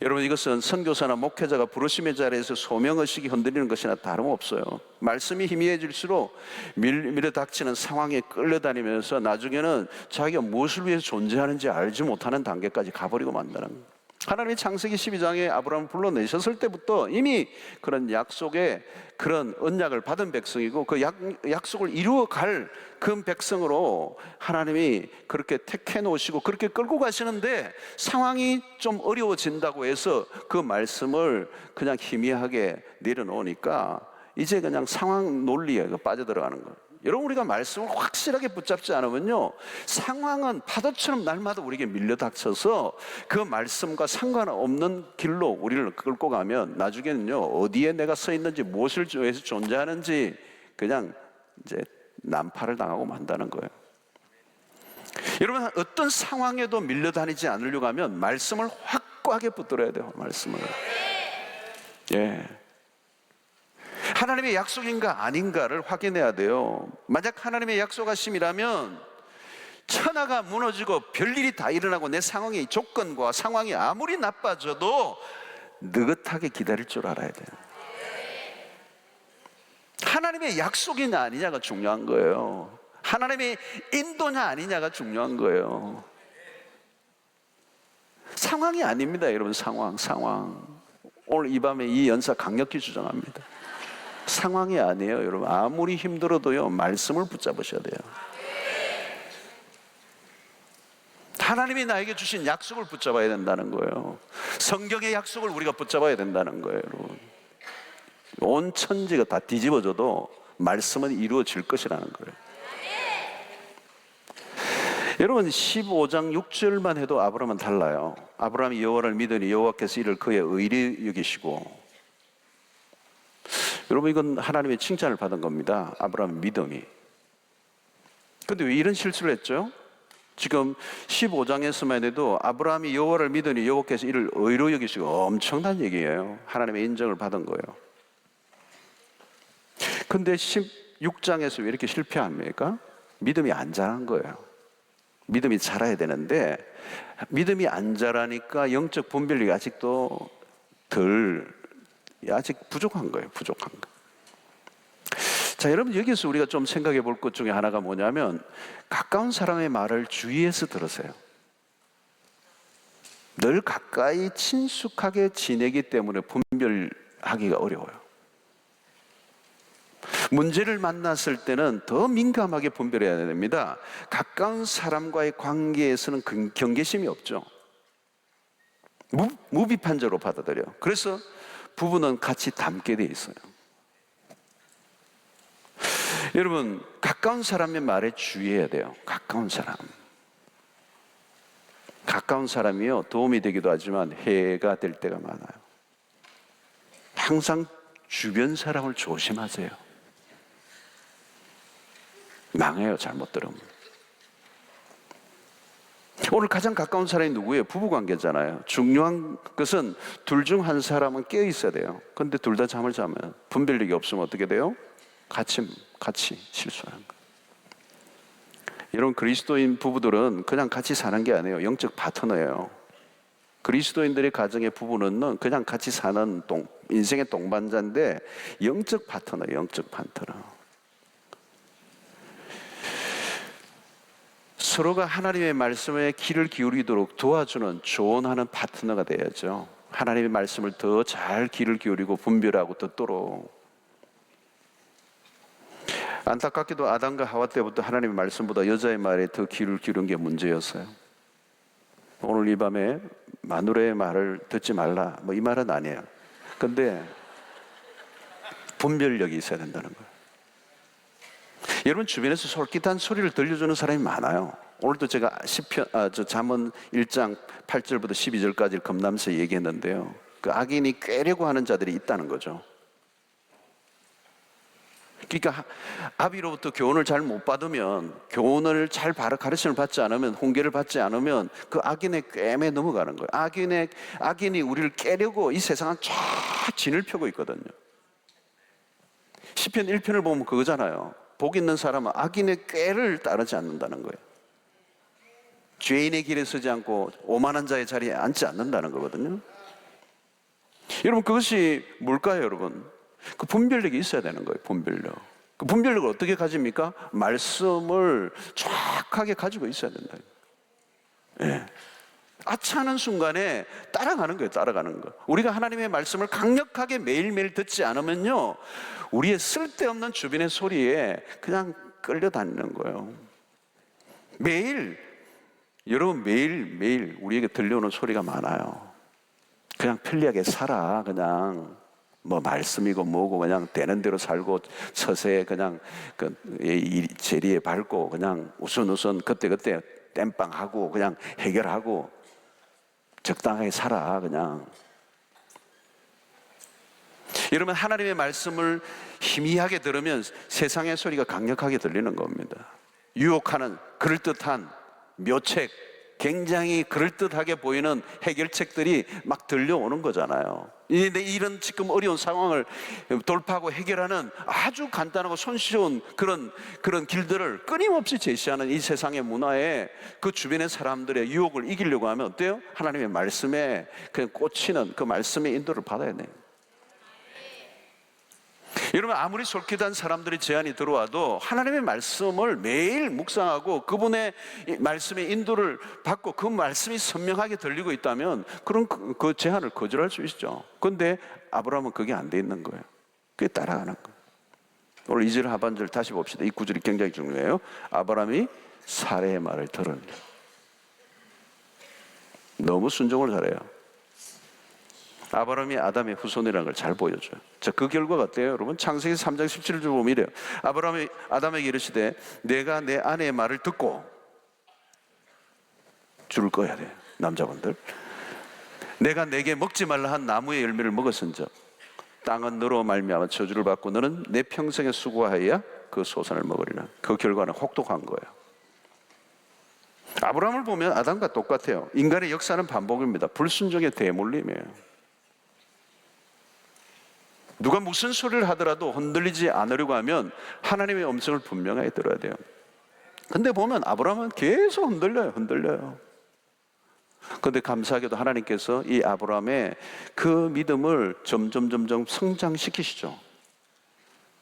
여러분, 이것은 선교사나 목회자가 부르심의 자리에서 소명의식이 흔들리는 것이나 다름없어요. 말씀이 희미해질수록 밀어닥치는 상황에 끌려다니면서 나중에는 자기가 무엇을 위해서 존재하는지 알지 못하는 단계까지 가버리고 만다는 거예요. 하나님이 창세기 12장에 아브라함을 불러내셨을 때부터 이미 그런 약속의 그런 언약을 받은 백성이고 그 약속을 이루어갈 그 백성으로 하나님이 그렇게 택해 놓으시고 그렇게 끌고 가시는데, 상황이 좀 어려워진다고 해서 그 말씀을 그냥 희미하게 내려놓으니까 이제 그냥 상황 논리에 빠져들어가는 거예요. 여러분, 우리가 말씀을 확실하게 붙잡지 않으면요, 상황은 파도처럼 날마다 우리에게 밀려닥쳐서 그 말씀과 상관없는 길로 우리를 끌고 가면 나중에는요, 어디에 내가 서 있는지, 무엇을 위해서 존재하는지 그냥 이제 난파를 당하고 만다는 거예요. 여러분, 어떤 상황에도 밀려다니지 않으려고 하면 말씀을 확고하게 붙들어야 돼요. 말씀을. 하나님의 약속인가 아닌가를 확인해야 돼요. 만약 하나님의 약속하심이라면 천하가 무너지고 별일이 다 일어나고 내 상황의 조건과 상황이 아무리 나빠져도 느긋하게 기다릴 줄 알아야 돼요. 하나님의 약속이냐 아니냐가 중요한 거예요. 하나님의 인도냐 아니냐가 중요한 거예요. 상황이 아닙니다, 여러분. 상황. 오늘 이 밤에 이 연사 강력히 주장합니다. 상황이 아니에요, 여러분. 아무리 힘들어도요, 말씀을 붙잡으셔야 돼요. 하나님이 나에게 주신 약속을 붙잡아야 된다는 거예요. 성경의 약속을 우리가 붙잡아야 된다는 거예요, 여러분. 온 천지가 다 뒤집어져도 말씀은 이루어질 것이라는 거예요. 여러분, 15장 6절만 해도 아브라함은 달라요. 아브라함이 여호와를 믿으니 여호와께서 이를 그의 의리 여기시고. 여러분, 이건 하나님의 칭찬을 받은 겁니다. 아브라함의 믿음이. 근데 왜 이런 실수를 했죠? 지금 15장에서만 해도 아브라함이 여호와를 믿으니 여호와께서 이를 의로 여기시고, 엄청난 얘기예요. 하나님의 인정을 받은 거예요. 근데 16장에서 왜 이렇게 실패합니까? 믿음이 안 자란 거예요. 믿음이 자라야 되는데 믿음이 안 자라니까 영적 분별력이 아직도 아직 부족한 거예요. 부족한 거. 자, 여러분, 여기서 우리가 좀 생각해 볼 것 중에 하나가 뭐냐면, 가까운 사람의 말을 주의해서 들으세요. 늘 가까이 친숙하게 지내기 때문에 분별하기가 어려워요. 문제를 만났을 때는 더 민감하게 분별해야 됩니다. 가까운 사람과의 관계에서는 경계심이 없죠. 무비판적으로 받아들여. 그래서 부부는 같이 닮게 돼 있어요. 여러분, 가까운 사람의 말에 주의해야 돼요. 가까운 사람이요, 도움이 되기도 하지만 해가 될 때가 많아요. 항상 주변 사람을 조심하세요. 망해요, 잘못 들으면. 오늘 가장 가까운 사람이 누구예요? 부부관계잖아요. 중요한 것은 둘 중 한 사람은 깨어 있어야 돼요. 근데 둘 다 잠을 자면, 분별력이 없으면 어떻게 돼요? 같이 실수하는 거예요. 여러분, 그리스도인 부부들은 그냥 같이 사는 게 아니에요. 영적 파트너예요. 그리스도인들의 가정의 부부는 그냥 같이 사는 인생의 동반자인데, 영적 파트너예요. 영적 파트너. 서로가 하나님의 말씀에 귀를 기울이도록 도와주는, 조언하는 파트너가 돼야죠. 하나님의 말씀을 더 잘 귀를 기울이고 분별하고 듣도록. 안타깝게도 아담과 하와 때부터 하나님의 말씀보다 여자의 말에 더 귀를 기울인 게 문제였어요. 오늘 이 밤에 마누라의 말을 듣지 말라, 뭐 이 말은 아니에요. 근데 분별력이 있어야 된다는 거예요. 여러분, 주변에서 솔깃한 소리를 들려주는 사람이 많아요. 오늘도 제가 잠언 1장 8절부터 12절까지 검담서 얘기했는데요. 그 악인이 꾀려고 하는 자들이 있다는 거죠. 그러니까 아비로부터 교훈을 잘 못 받으면, 교훈을 잘 가르침을 받지 않으면, 훈계를 받지 않으면 그 악인의 꾀에 넘어가는 거예요. 악인이 우리를 깨려고 이 세상은 쫙 진을 펴고 있거든요. 시편 1편을 보면 그거잖아요. 복 있는 사람은 악인의 꾀를 따르지 않는다는 거예요. 죄인의 길에 서지 않고 오만한 자의 자리에 앉지 않는다는 거거든요. 여러분, 그것이 뭘까요, 여러분? 그 분별력이 있어야 되는 거예요. 분별력. 그 분별력을 어떻게 가집니까? 말씀을 정확하게 가지고 있어야 된다. 예. 아차하는 순간에 따라가는 거예요. 따라가는 거. 우리가 하나님의 말씀을 강력하게 매일매일 듣지 않으면요, 우리의 쓸데없는 주변의 소리에 그냥 끌려다니는 거예요. 여러분, 매일 우리에게 들려오는 소리가 많아요. 그냥 편리하게 살아. 그냥 뭐 말씀이고 뭐고 그냥 되는 대로 살고, 처세 그냥 재리에 밟고 그냥 우선우선 그때그때 땜빵하고 그냥 해결하고 적당하게 살아. 그냥. 여러분, 하나님의 말씀을 희미하게 들으면 세상의 소리가 강력하게 들리는 겁니다. 유혹하는 그럴듯한 묘책, 굉장히 그럴듯하게 보이는 해결책들이 막 들려오는 거잖아요. 이런 지금 어려운 상황을 돌파하고 해결하는 아주 간단하고 손쉬운 그런 길들을 끊임없이 제시하는 이 세상의 문화에 그 주변의 사람들의 유혹을 이기려고 하면 어때요? 하나님의 말씀에 그냥 꽂히는 그 말씀의 인도를 받아야 돼요. 여러분, 아무리 솔깃한 사람들이 제안이 들어와도 하나님의 말씀을 매일 묵상하고 그분의 말씀의 인도를 받고 그 말씀이 선명하게 들리고 있다면 그런 그 제안을 거절할 수 있죠. 그런데 아브라함은 그게 안 돼 있는 거예요. 그게 따라가는 거예요. 오늘 2절 하반절 다시 봅시다. 이 구절이 굉장히 중요해요. 아브라함이 사례의 말을 들으니. 너무 순종을 잘해요. 아브라함이 아담의 후손이라는 걸 잘 보여줘요. 자, 그 결과가 어때요, 여러분? 창세기 3장 17절 보면 이래요. 아브라함이 아담에게 이르시되 내가 내 아내의 말을 듣고, 줄을 꺼야 돼요, 남자분들. 내가 내게 먹지 말라 한 나무의 열매를 먹었은즉 땅은 너로 말미암아 저주를 받고 너는 내 평생에 수고하여야 그 소산을 먹으리라. 그 결과는 혹독한 거예요. 아브라함을 보면 아담과 똑같아요. 인간의 역사는 반복입니다. 불순종의 대물림이에요. 누가 무슨 소리를 하더라도 흔들리지 않으려고 하면 하나님의 음성을 분명하게 들어야 돼요. 근데 보면 아브라함은 계속 흔들려요. 그런데 감사하게도 하나님께서 이 아브라함의 그 믿음을 점점 성장시키시죠.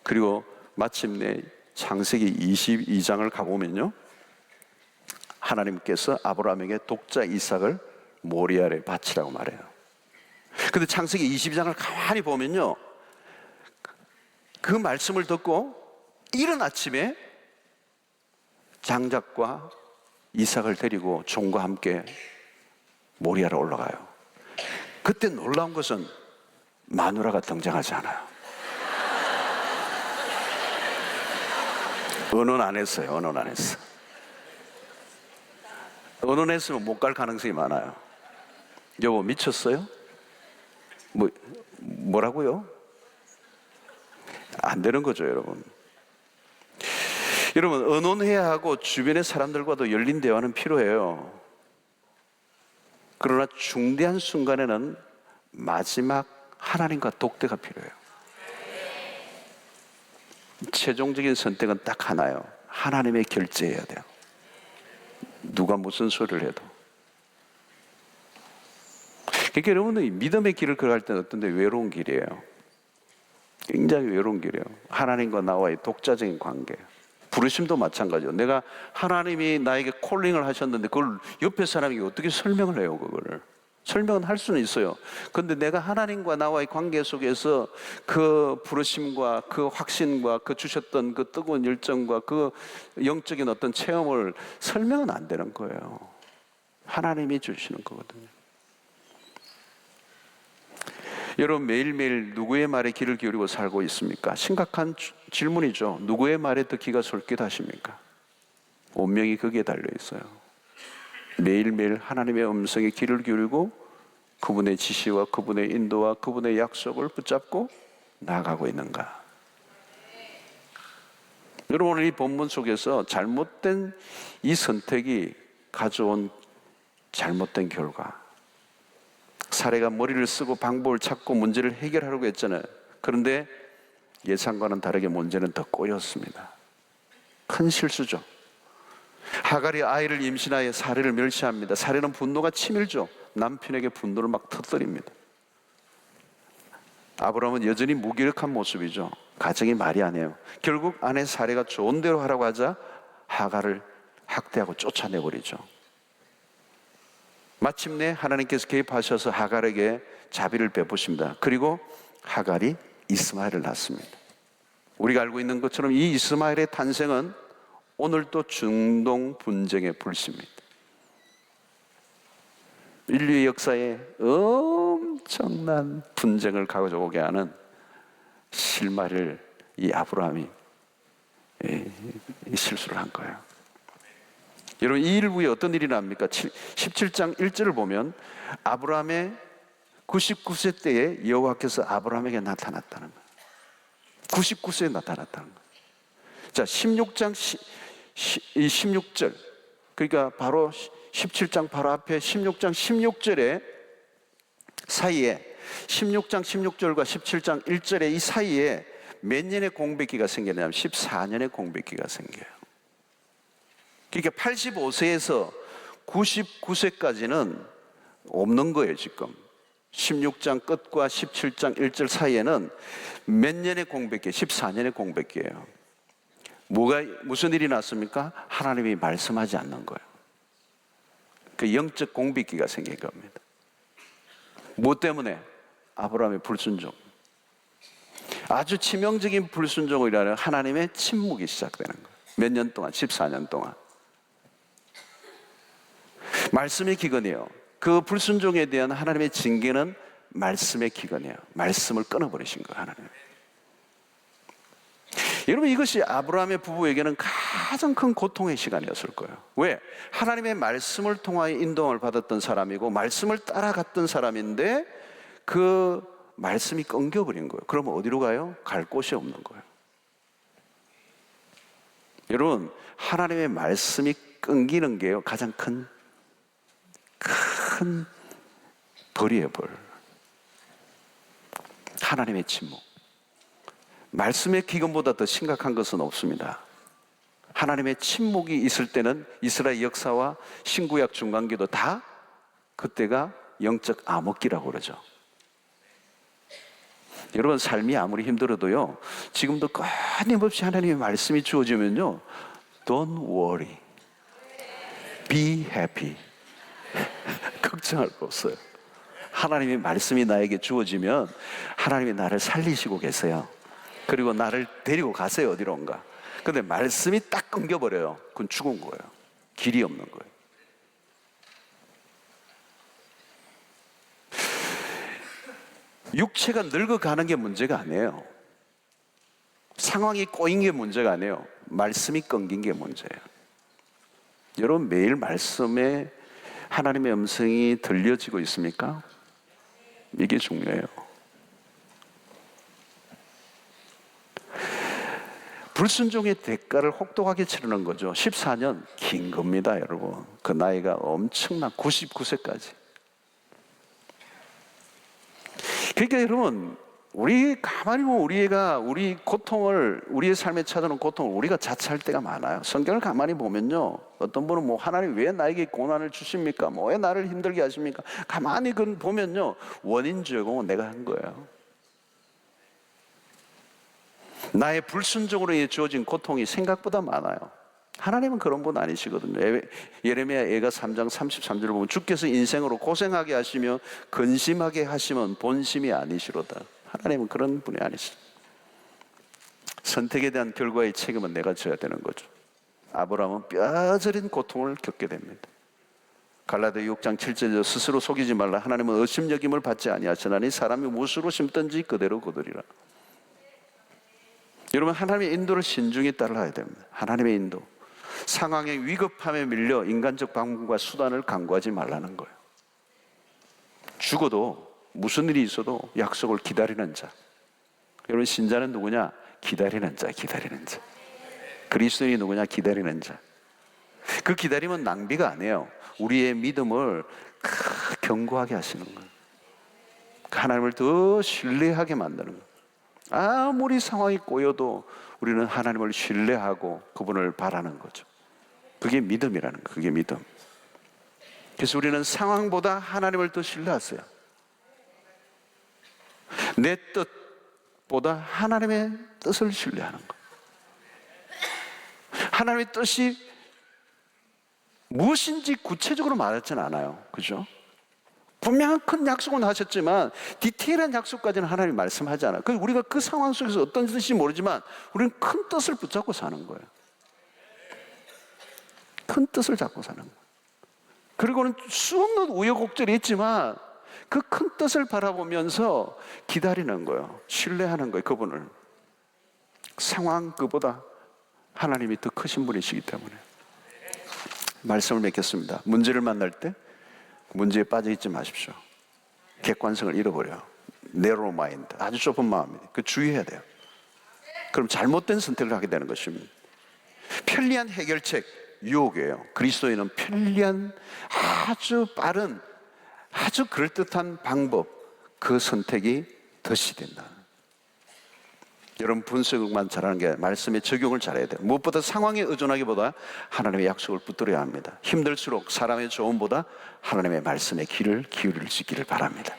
그리고 마침내 창세기 22장을 가보면요, 하나님께서 아브라함에게 독자 이삭을 모리아에 바치라고 말해요. 근데 창세기 22장을 가만히 보면요, 그 말씀을 듣고 이른 아침에 장작과 이삭을 데리고 종과 함께 모리아로 올라가요. 그때 놀라운 것은 마누라가 등장하지 않아요. 언언 안 했어요. 언언했으면 못 갈 가능성이 많아요. 여보 미쳤어요? 뭐라고요? 안 되는 거죠, 여러분. 여러분, 언언해야 하고 주변의 사람들과도 열린 대화는 필요해요. 그러나 중대한 순간에는 마지막 하나님과 독대가 필요해요. 최종적인 선택은 딱 하나예요. 하나님의 결제해야 돼요. 누가 무슨 소리를 해도. 그러니까 여러분들이 믿음의 길을 걸어갈 때는 어떤데 외로운 길이에요. 굉장히 외로운 길이에요. 하나님과 나와의 독자적인 관계. 부르심도 마찬가지예요. 내가 하나님이 나에게 콜링을 하셨는데 그걸 옆에 사람이 어떻게 설명을 해요, 그거를. 설명은 할 수는 있어요. 그런데 내가 하나님과 나와의 관계 속에서 그 부르심과 그 확신과 그 주셨던 그 뜨거운 열정과 그 영적인 어떤 체험을 설명은 안 되는 거예요. 하나님이 주시는 거거든요. 여러분, 매일매일 누구의 말에 귀를 기울이고 살고 있습니까? 심각한 질문이죠. 누구의 말에 더 귀가 솔깃하십니까? 운명이 거기에 달려 있어요. 매일매일 하나님의 음성에 귀를 기울이고 그분의 지시와 그분의 인도와 그분의 약속을 붙잡고 나아가고 있는가? 여러분, 오늘 이 본문 속에서 잘못된 이 선택이 가져온 잘못된 결과, 사례가 머리를 쓰고 방법을 찾고 문제를 해결하려고 했잖아요. 그런데 예상과는 다르게 문제는 더 꼬였습니다. 큰 실수죠. 하갈이 아이를 임신하여 사례를 멸시합니다. 사례는 분노가 치밀죠. 남편에게 분노를 막 터뜨립니다. 아브라함은 여전히 무기력한 모습이죠. 가정이 말이 아니에요. 결국 아내 사례가 좋은 대로 하라고 하자 하갈을 학대하고 쫓아내버리죠. 마침내 하나님께서 개입하셔서 하갈에게 자비를 베푸십니다. 그리고 하갈이 이스마엘을 낳습니다. 우리가 알고 있는 것처럼 이 이스마엘의 탄생은 오늘도 중동 분쟁의 불씨입니다. 인류의 역사에 엄청난 분쟁을 가져오게 하는 실마리를 이 아브라함이 실수를 한 거예요. 여러분, 이 일 후에 어떤 일이 납니까? 17장 1절을 보면 아브라함의 99세 때에 여호와께서 아브라함에게 나타났다는 거예요. 99세에 나타났다는 거예요. 자, 16장 16절, 그러니까 바로 17장 바로 앞에 16장 16절에 사이에 16장 16절과 17장 1절의 이 사이에 몇 년의 공백기가 생기냐면 14년의 공백기가 생겨요. 그러니까 85세에서 99세까지는 없는 거예요, 지금. 16장 끝과 17장 1절 사이에는 몇 년의 공백기, 14년의 공백기예요. 무슨 일이 났습니까? 하나님이 말씀하지 않는 거예요. 그 영적 공백기가 생긴 겁니다. 뭐 때문에? 아브라함의 불순종. 아주 치명적인 불순종이라는 하나님의 침묵이 시작되는 거예요. 몇 년 동안? 14년 동안. 말씀의 기근이에요. 그 불순종에 대한 하나님의 징계는 말씀의 기근이에요. 말씀을 끊어버리신 거예요, 하나님. 여러분, 이것이 아브라함의 부부에게는 가장 큰 고통의 시간이었을 거예요. 왜? 하나님의 말씀을 통하여 인도함을 받았던 사람이고 말씀을 따라갔던 사람인데 그 말씀이 끊겨버린 거예요. 그러면 어디로 가요? 갈 곳이 없는 거예요. 여러분, 하나님의 말씀이 끊기는 게요, 가장 큰 벌이에요, 벌. 하나님의 침묵. 말씀의 기근보다 더 심각한 것은 없습니다. 하나님의 침묵이 있을 때는 이스라엘 역사와 신구약 중간기도 다 그때가 영적 암흑기라고 그러죠. 여러분, 삶이 아무리 힘들어도요, 지금도 끊임없이 하나님의 말씀이 주어지면요, Don't worry, be happy. 걱정할 거 없어요. 하나님의 말씀이 나에게 주어지면 하나님이 나를 살리시고 계세요. 그리고 나를 데리고 가세요, 어디론가. 근데 말씀이 딱 끊겨버려요. 그건 죽은 거예요. 길이 없는 거예요. 육체가 늙어가는 게 문제가 아니에요. 상황이 꼬인 게 문제가 아니에요. 말씀이 끊긴 게 문제예요. 여러분, 매일 말씀에 하나님의 음성이 들려지고 있습니까? 이게 중요해요. 불순종의 대가를 혹독하게 치르는 거죠. 14년 긴 겁니다, 여러분. 그 나이가 엄청난 99세까지. 그러니까 여러분, 우리 가만히 보면 우리 고통을, 우리의 삶에 찾아오는 고통을 우리가 자처할 때가 많아요. 성경을 가만히 보면요, 어떤 분은 뭐 하나님 왜 나에게 고난을 주십니까? 뭐 왜 나를 힘들게 하십니까? 가만히 보면요, 원인 제공은 내가 한 거예요. 나의 불순종으로 인해 주어진 고통이 생각보다 많아요. 하나님은 그런 분 아니시거든요. 예레미야 애가 3장 33절을 보면 주께서 인생으로 고생하게 하시며 근심하게 하시면 본심이 아니시로다. 하나님은 그런 분이 아니시죠. 선택에 대한 결과의 책임은 내가 져야 되는 거죠. 아브라함은 뼈저린 고통을 겪게 됩니다. 갈라디아 6장 7절에 스스로 속이지 말라. 하나님은 의심여김을 받지 아니하시나니 사람이 무엇으로 심든지 그대로 거두리라. 여러분, 하나님의 인도를 신중히 따라야 됩니다. 하나님의 인도. 상황의 위급함에 밀려 인간적 방법과 수단을 강구하지 말라는 거예요. 죽어도 무슨 일이 있어도 약속을 기다리는 자. 여러분, 신자는 누구냐? 기다리는 자, 기다리는 자. 그리스도인이 누구냐? 기다리는 자. 그 기다림은 낭비가 아니에요. 우리의 믿음을 견고하게 하시는 거예요. 하나님을 더 신뢰하게 만드는 거예요. 아무리 상황이 꼬여도 우리는 하나님을 신뢰하고 그분을 바라는 거죠. 그게 믿음이라는 거예요. 그게 믿음. 그래서 우리는 상황보다 하나님을 더 신뢰하세요. 내 뜻보다 하나님의 뜻을 신뢰하는 거예요. 하나님의 뜻이 무엇인지 구체적으로 말하지는 않아요. 그죠? 분명한 큰 약속은 하셨지만 디테일한 약속까지는 하나님이 말씀하지 않아요. 그래서 우리가 그 상황 속에서 어떤 뜻인지 모르지만 우리는 큰 뜻을 붙잡고 사는 거예요. 큰 뜻을 잡고 사는 거예요. 그리고는 수없는 우여곡절이 있지만 그 큰 뜻을 바라보면서 기다리는 거예요. 신뢰하는 거예요. 그분을. 상황 그보다 하나님이 더 크신 분이시기 때문에. 말씀을 맺겠습니다. 문제를 만날 때 문제에 빠져 있지 마십시오. 객관성을 잃어버려요. narrow mind, 아주 좁은 마음이에요. 그 주의해야 돼요. 그럼 잘못된 선택을 하게 되는 것입니다. 편리한 해결책, 유혹이에요. 그리스도인은 편리한, 아주 빠른, 아주 그럴듯한 방법, 그 선택이 덫이 된다. 여러분, 분석만 잘하는 게 아니라 말씀의 적용을 잘해야 돼요. 무엇보다 상황에 의존하기보다 하나님의 약속을 붙들어야 합니다. 힘들수록 사람의 조언보다 하나님의 말씀에 귀를 기울일 수 있기를 바랍니다.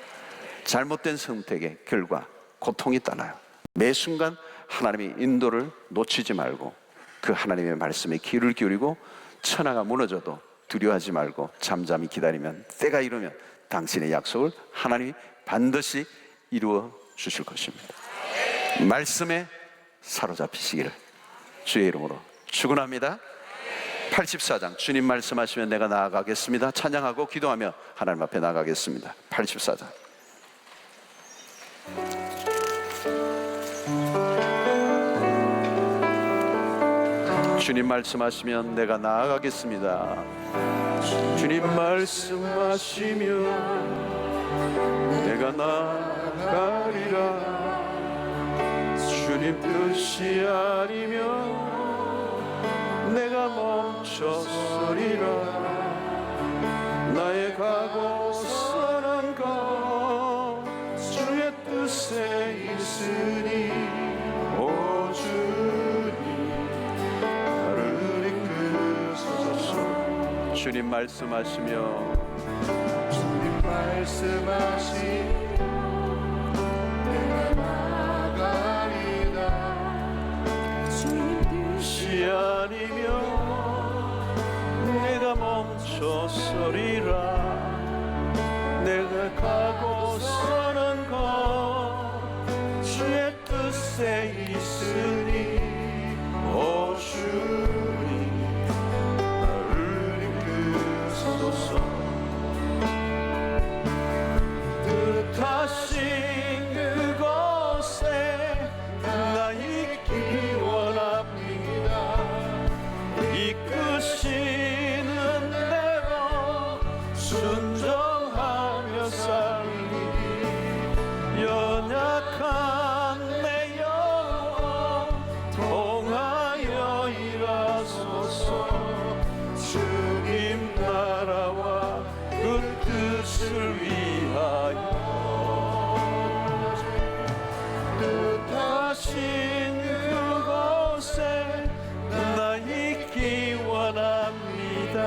잘못된 선택의 결과 고통이 따라요. 매 순간 하나님의 인도를 놓치지 말고 그 하나님의 말씀에 귀를 기울이고 천하가 무너져도 두려워하지 말고 잠잠히 기다리면 때가 이르면 당신의 약속을 하나님이 반드시 이루어 주실 것입니다. 말씀에 사로잡히시기를 주의 이름으로 축원합니다. 84장 주님 말씀하시면 내가 나아가겠습니다. 찬양하고 기도하며 하나님 앞에 나아가겠습니다. 84장 주님 말씀하시면 내가 나아가겠습니다. 주님 말씀하시면 내가 나아가리라. 주님 뜻이 아니면 내가 멈추 멈췄으리라. 나의 가고 서는 것 주의 뜻에 있으니 오 주님 나를 이끄소서. 주님 말씀하시며 주님 말씀하시며 내가 나가리다. 주님 뜻이 아니면 내가 멈춰서리라. 내가 가고 서는 것 주의 뜻에 있으니 오 주님 나를 이끄소서. 뜻하신 그곳에 나 있기 원합니다. 이끄시는 대로 순종하며 살리. 연약한 내 영혼 통하여 일하소서. 주님 나라와 그 뜻을 위하여 뜻하신 그곳에 나 있기 원합니다.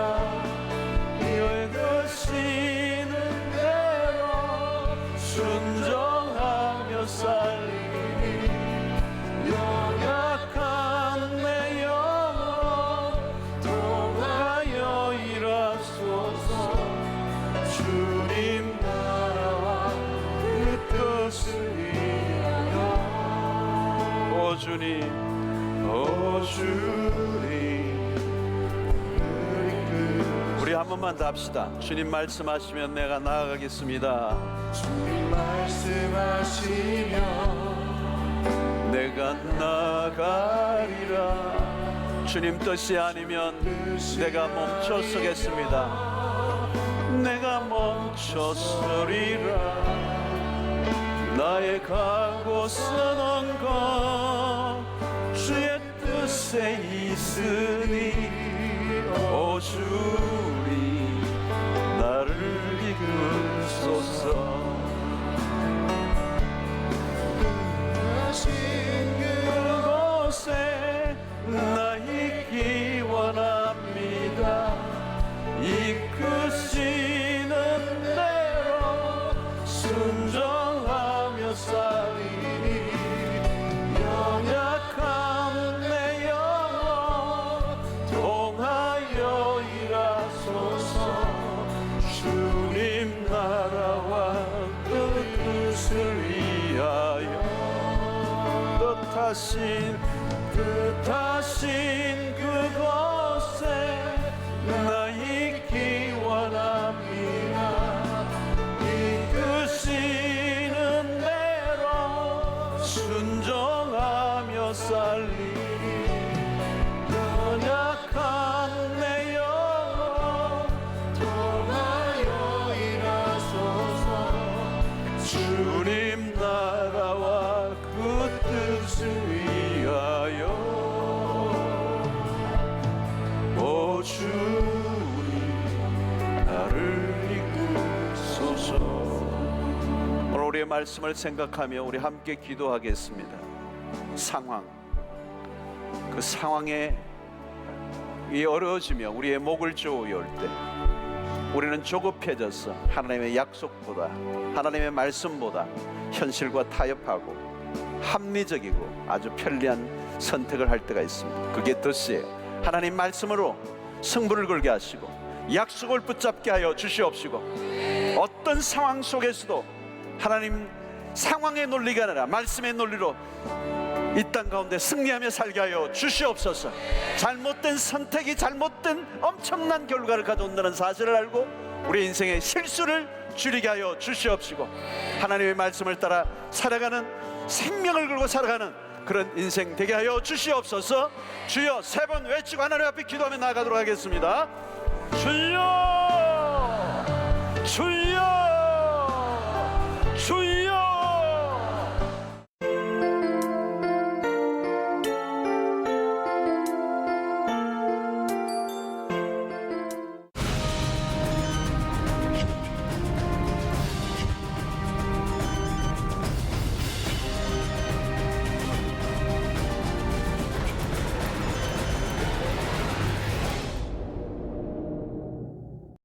여기시는 대로 순종하며 살리니. 연약한 내 영혼 통하여 일하소서. 주님 나라와 그 뜻을 위하여 오 주님 오 주님. 우리 한 번만 더 합시다. 주님 말씀하시면 내가 나아가겠습니다. 주님 말씀하시며 내가 나아가리라. 주님 뜻이 아니면 내가 멈춰 서겠습니다. 내가 멈춰 서리라. 나의 가고 서는 것 주의 뜻에 있으니 오 주님 나를 이끄소서. 그곳에 나 있기 원합니다. 이끄시는 대로 순종하며 살리니. 연약한 내 영혼 통하여 일하소서. 주님 나라와 그 뜻을 위하여 뜻하신 그곳에 나 있기 원합니다. 이끄시는 대로 순종하며 살리니. 연약한 내 영혼 통하여 일하소서. 주님 나라와 그 뜻을 위하여 오 주님 나를 이끄소서. 오늘 우리의 말씀을 생각하며 우리 함께 기도하겠습니다. 상황, 그 상황에 어려워지며 우리의 목을 조여올 때 우리는 조급해져서 하나님의 약속보다 하나님의 말씀보다 현실과 타협하고 합리적이고 아주 편리한 선택을 할 때가 있습니다. 그게 뜻이에요. 하나님 말씀으로 승부를 걸게 하시고 약속을 붙잡게 하여 주시옵시고, 어떤 상황 속에서도 하나님 상황의 논리가 아니라 말씀의 논리로 이 땅 가운데 승리하며 살게 하여 주시옵소서. 잘못된 선택이 잘못된 엄청난 결과를 가져온다는 사실을 알고 우리 인생의 실수를 줄이게 하여 주시옵시고, 하나님의 말씀을 따라 살아가는, 생명을 걸고 살아가는 그런 인생 되게 하여 주시옵소서. 주여, 3번 외치고 하나님 앞에 기도하며 나아가도록 하겠습니다. 주여, 주여, 주여.